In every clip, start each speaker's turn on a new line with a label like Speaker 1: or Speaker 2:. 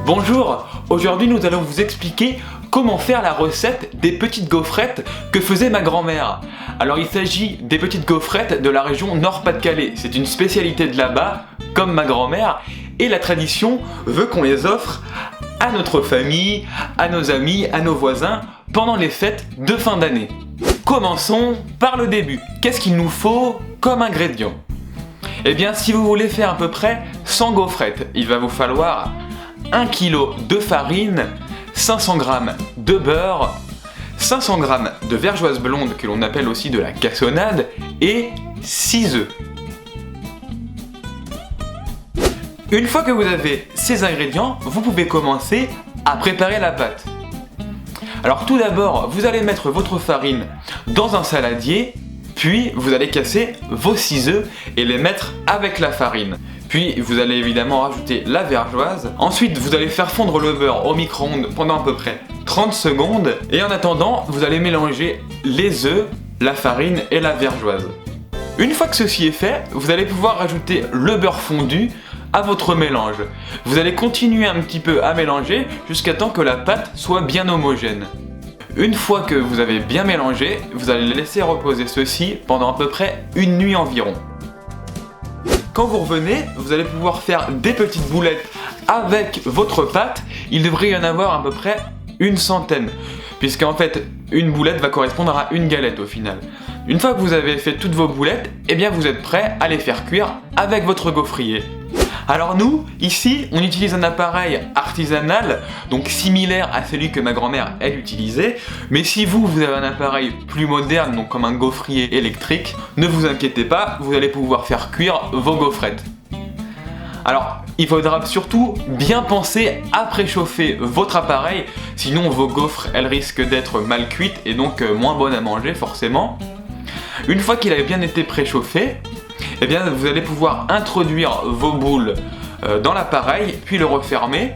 Speaker 1: Bonjour, aujourd'hui nous allons vous expliquer comment faire la recette des petites gaufrettes que faisait ma grand-mère. Alors il s'agit des petites gaufrettes de la région Nord-Pas-de-Calais, c'est une spécialité de là-bas, comme ma grand-mère, et la tradition veut qu'on les offre à notre famille, à nos amis, à nos voisins, pendant les fêtes de fin d'année. Commençons par le début. Qu'est-ce qu'il nous faut comme ingrédients ? Eh bien, si vous voulez faire à peu près 100 gaufrettes, il va vous falloir 1 kg de farine, 500 g de beurre, 500 g de vergeoise blonde que l'on appelle aussi de la cassonade et 6 œufs. Une fois que vous avez ces ingrédients, vous pouvez commencer à préparer la pâte. Alors tout d'abord, vous allez mettre votre farine dans un saladier, puis vous allez casser vos 6 œufs et les mettre avec la farine. Puis vous allez évidemment rajouter la vergeoise. Ensuite, vous allez faire fondre le beurre au micro-ondes pendant à peu près 30 secondes. Et en attendant, vous allez mélanger les œufs, la farine et la vergeoise. Une fois que ceci est fait, vous allez pouvoir rajouter le beurre fondu à votre mélange. Vous allez continuer un petit peu à mélanger jusqu'à temps que la pâte soit bien homogène. Une fois que vous avez bien mélangé, vous allez laisser reposer ceci pendant à peu près une nuit environ. Quand vous revenez, vous allez pouvoir faire des petites boulettes avec votre pâte. Il devrait y en avoir à peu près une centaine, puisqu'en fait, une boulette va correspondre à une galette au final. Une fois que vous avez fait toutes vos boulettes, eh bien vous êtes prêt à les faire cuire avec votre gaufrier. Alors nous, ici, on utilise un appareil artisanal, donc similaire à celui que ma grand-mère elle utilisait, mais si vous avez un appareil plus moderne, donc comme un gaufrier électrique, ne vous inquiétez pas, vous allez pouvoir faire cuire vos gaufrettes. Alors, il faudra surtout bien penser à préchauffer votre appareil, sinon vos gaufres elles risquent d'être mal cuites et donc moins bonnes à manger forcément. Une fois qu'il a bien été préchauffé, eh bien, vous allez pouvoir introduire vos boules dans l'appareil, puis le refermer.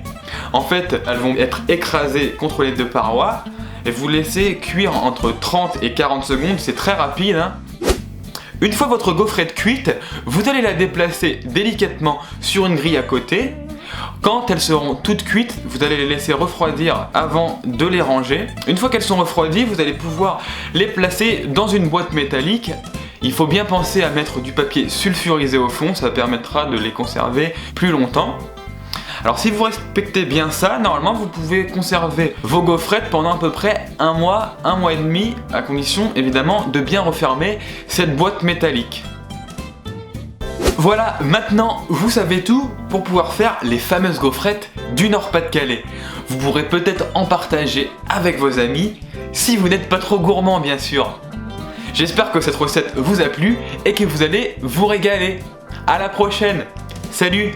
Speaker 1: En fait, elles vont être écrasées contre les deux parois et vous laissez cuire entre 30 et 40 secondes, c'est très rapide, hein. Une fois votre gaufrette cuite, vous allez la déplacer délicatement sur une grille à côté. Quand elles seront toutes cuites, vous allez les laisser refroidir avant de les ranger. Une fois qu'elles sont refroidies, vous allez pouvoir les placer dans une boîte métallique. Il faut bien penser à mettre du papier sulfurisé au fond, ça permettra de les conserver plus longtemps. Alors si vous respectez bien ça, normalement vous pouvez conserver vos gaufrettes pendant à peu près un mois et demi, à condition évidemment de bien refermer cette boîte métallique. Voilà, maintenant vous savez tout pour pouvoir faire les fameuses gaufrettes du Nord-Pas-de-Calais. Vous pourrez peut-être en partager avec vos amis, si vous n'êtes pas trop gourmand bien sûr. J'espère que cette recette vous a plu et que vous allez vous régaler. À la prochaine. Salut!